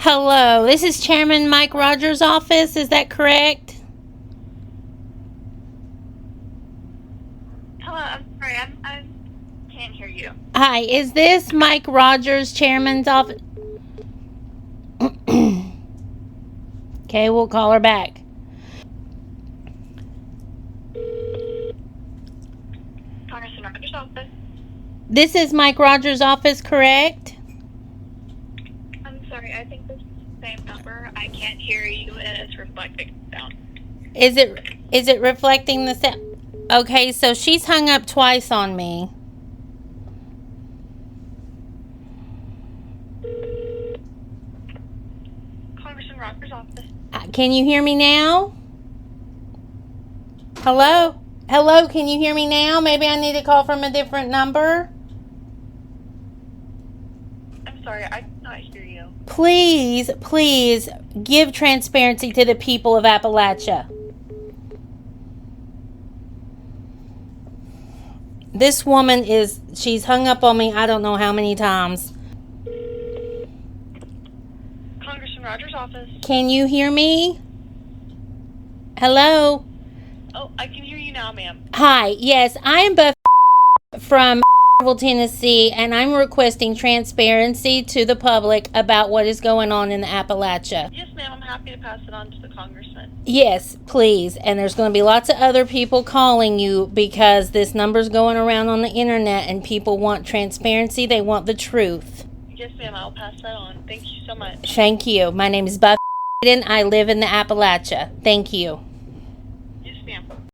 Hello, this is Chairman Mike Rogers' office. Is that correct? Hello, I'm sorry, I can't hear you. Hi, is this Mike Rogers, Chairman's office? Okay, we'll call her back. Congressman Rogers' office. This is Mike Rogers' office, correct? I'm sorry, I think this is the same number. I can't hear you and it's reflecting sound. Is it reflecting the sound? Okay, so she's hung up twice on me. Congressman Rogers' office. Can you hear me now? Hello? Hello, can you hear me now? Maybe I need to call from a different number. I'm sorry, I cannot hear you. Please give transparency to the people of Appalachia. This woman she's hung up on me I don't know how many times. Congressman Rogers' office. Can you hear me? Hello? Oh, I can hear you now, ma'am. Hi, yes, I am Buff from Tennessee, and I'm requesting transparency to the public about what is going on in the Appalachia. Yes, ma'am, I'm happy to pass it on to the congressman. Yes, please. And there's going to be lots of other people calling you because this number's going around on the internet and people want transparency. They want the truth. Yes, ma'am, I'll pass that on. Thank you so much. Thank you. My name is Buff and I live in the Appalachia. Thank you.